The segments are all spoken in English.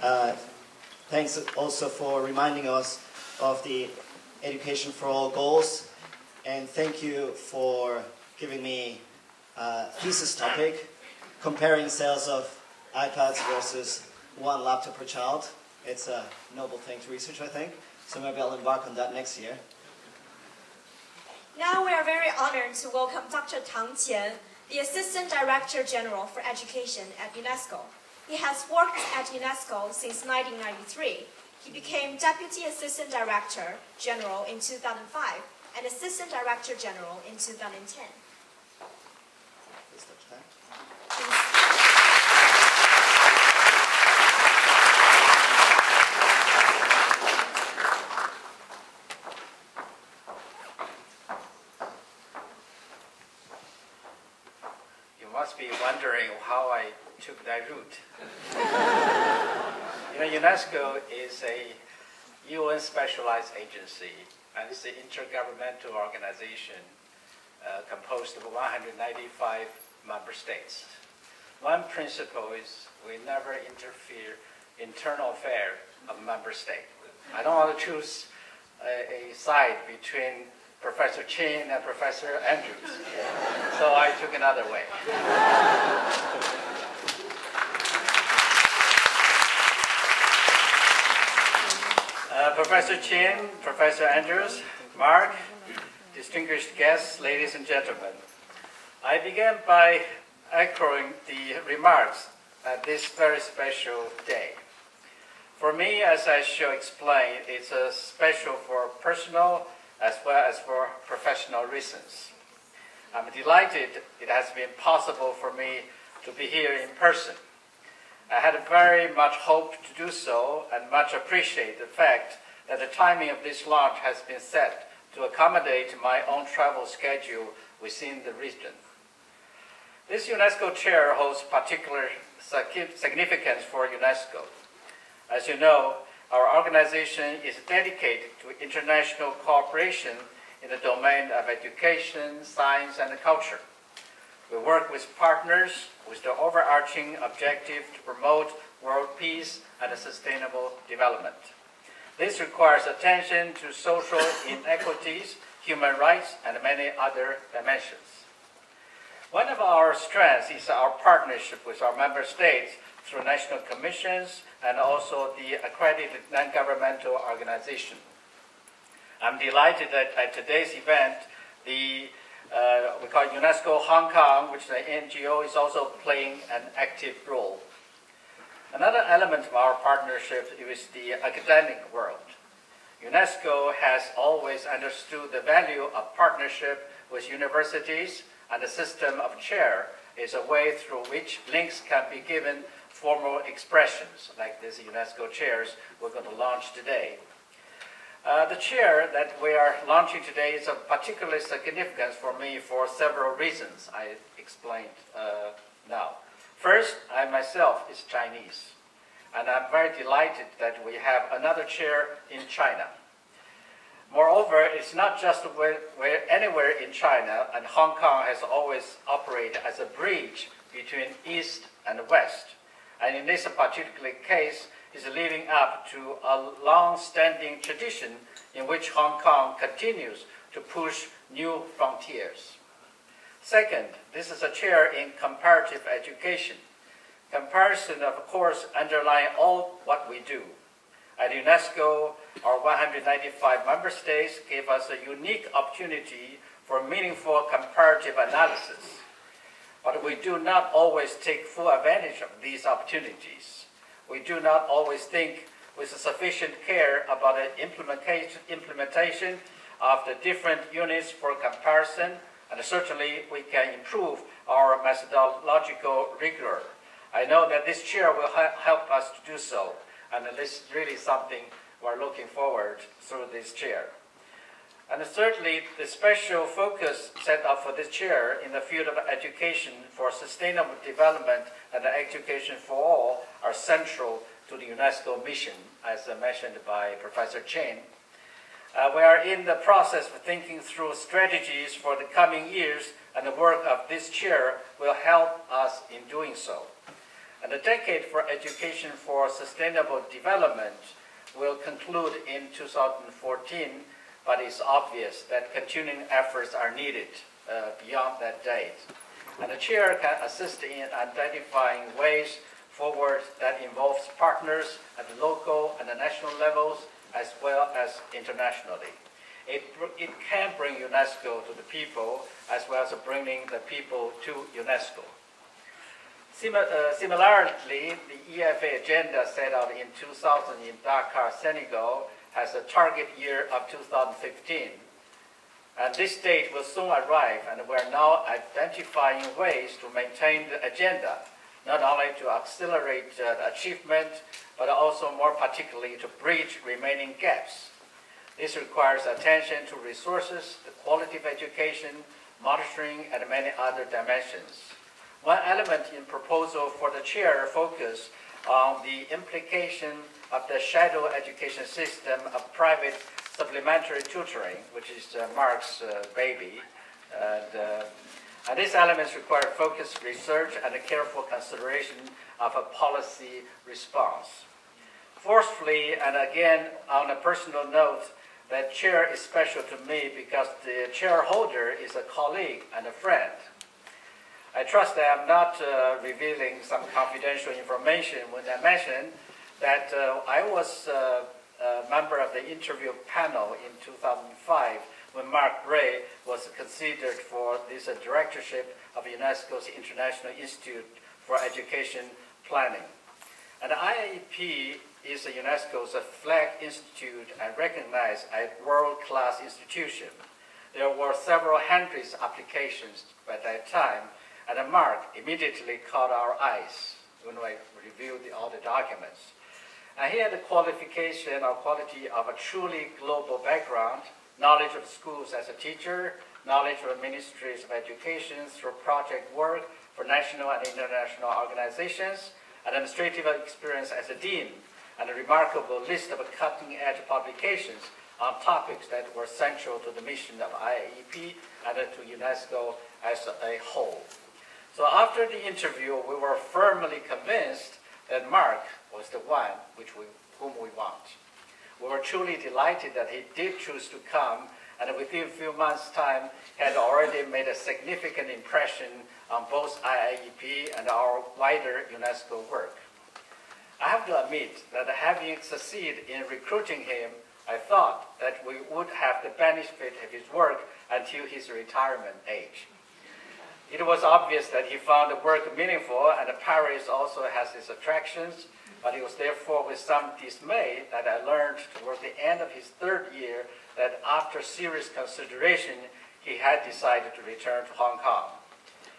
Thanks also for reminding us of the Education for All goals, and thank you for giving me a thesis topic, comparing sales of iPads versus one laptop per child. It's a noble thing to research, I think, so maybe I'll embark on that next year. Now we are very honored to welcome Dr. Tang Qian, the Assistant Director General for Education at UNESCO. He has worked at UNESCO since 1993. He became Deputy Assistant Director General in 2005 and Assistant Director General in 2010. You must be wondering how I took that route. UNESCO is a UN specialized agency, and it's an intergovernmental organization composed of 195 member states. One principle is we never interfere in internal affairs of a member state. I don't want to choose a side between Professor Chin and Professor Andrews, so I took another way. Professor Chin, Professor Andrews, Mark, distinguished guests, ladies and gentlemen. I began by echoing the remarks at this very special day. For me, as I shall explain, it's special for personal as well as for professional reasons. I'm delighted it has been possible for me to be here in person. I had very much hoped to do so and much appreciate the fact that the timing of this launch has been set to accommodate my own travel schedule within the region. This UNESCO chair holds particular significance for UNESCO. As you know, our organization is dedicated to international cooperation in the domain of education, science, and culture. We work with partners with the overarching objective to promote world peace and sustainable development. This requires attention to social inequities, human rights, and many other dimensions. One of our strengths is our partnership with our member states through national commissions and also the accredited non-governmental organization. I'm delighted that at today's event, we call it UNESCO Hong Kong, which the NGO is also playing an active role. Another element of our partnership is the academic world. UNESCO has always understood the value of partnership with universities, and the system of chair is a way through which links can be given formal expressions, like these UNESCO chairs we're going to launch today. The chair that we are launching today is of particular significance for me for several reasons I explained now. First, I myself is Chinese, and I'm very delighted that we have another chair in China. Moreover, it's not just anywhere in China, and Hong Kong has always operated as a bridge between East and West. And in this particular case, is living up to a long-standing tradition in which Hong Kong continues to push new frontiers. Second, this is a chair in comparative education. Comparison, of course, underlies all what we do. At UNESCO, our 195 member states give us a unique opportunity for meaningful comparative analysis. But we do not always take full advantage of these opportunities. We do not always think with sufficient care about the implementation of the different units for comparison, and certainly we can improve our methodological rigor. I know that this chair will help us to do so, and this is really something we're looking forward through this chair. And thirdly, the special focus set up for this chair in the field of education for sustainable development and education for all are central to the UNESCO mission, as mentioned by Professor Chen. We are in the process of thinking through strategies for the coming years, and the work of this chair will help us in doing so. And the Decade for Education for Sustainable Development will conclude in 2014, but it's obvious that continuing efforts are needed beyond that date. And the chair can assist in identifying ways forward that involves partners at the local and the national levels, as well as internationally. It can bring UNESCO to the people, as well as bringing the people to UNESCO. Similarly, the EFA agenda set out in 2000 in Dakar, Senegal, has a target year of 2015. And this date will soon arrive, and we're now identifying ways to maintain the agenda, not only to accelerate achievement, but also more particularly to bridge remaining gaps. This requires attention to resources, the quality of education, monitoring, and many other dimensions. One element in proposal for the chair focus on the implication of the shadow education system of private supplementary tutoring, which is Mark's baby. And these elements require focused research and a careful consideration of a policy response. Fourthly, and again on a personal note, that chair is special to me because the chair holder is a colleague and a friend. I trust that I'm not revealing some confidential information when I mention that I was a member of the interview panel in 2005 when Mark Ray was considered for this directorship of UNESCO's International Institute for Education Planning. And the IIEP is UNESCO's flag institute and recognized as a world-class institution. There were several hundreds of applications by that time, and Mark immediately caught our eyes when we reviewed all the documents. And he had the qualification or quality of a truly global background, knowledge of schools as a teacher, knowledge of ministries of education through project work for national and international organizations, administrative experience as a dean, and a remarkable list of cutting-edge publications on topics that were central to the mission of IIEP and to UNESCO as a whole. So after the interview, we were firmly convinced that Mark was the one whom we want. We were truly delighted that he did choose to come, and within a few months' time had already made a significant impression on both IIEP and our wider UNESCO work. I have to admit that having succeeded in recruiting him, I thought that we would have the benefit of his work until his retirement age. It was obvious that he found the work meaningful, and Paris also has its attractions, but it was therefore with some dismay that I learned towards the end of his third year that after serious consideration, he had decided to return to Hong Kong.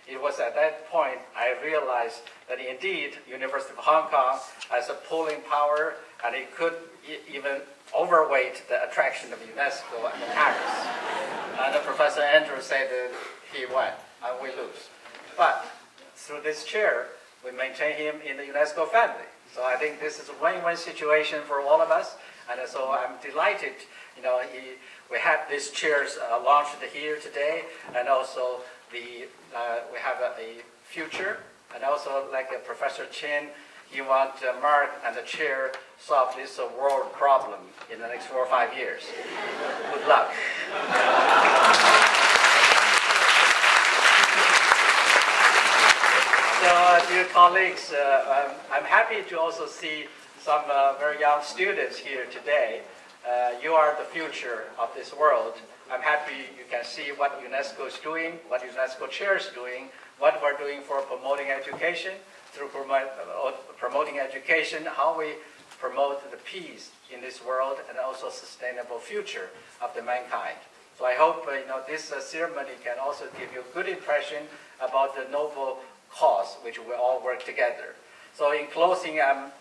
It was at that point I realized that indeed University of Hong Kong has a pulling power, and it could even overweight the attraction of UNESCO and Paris. And Professor Andrews said that he won and we lose. But through this chair, we maintain him in the UNESCO family. So I think this is a win-win situation for all of us. And so I'm delighted, we had these chairs launched here today, and also we have a future, and also like Professor Chin, you want Mark and the chair solve this world problem in the next 4 or 5 years. Good luck. So, dear colleagues, I'm happy to also see some very young students here today. You are the future of this world. I'm happy you can see what UNESCO is doing, what UNESCO chair is doing, what we're doing for promoting education, through promoting education, how we promote the peace in this world and also sustainable future of the mankind. So I hope this ceremony can also give you a good impression about the noble cause which we all work together. So in closing, I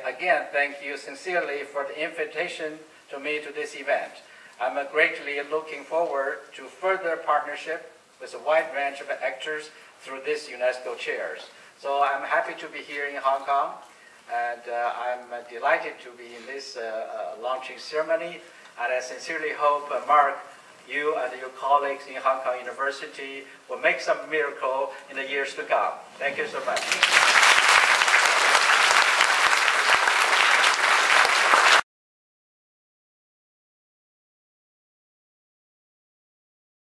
again thank you sincerely for the invitation to me to this event. I'm greatly looking forward to further partnership with a wide range of actors through this UNESCO chairs. So I'm happy to be here in Hong Kong, and I'm delighted to be in this launching ceremony, and I sincerely hope, Mark, you and your colleagues in Hong Kong University will make some miracle in the years to come. Thank you so much.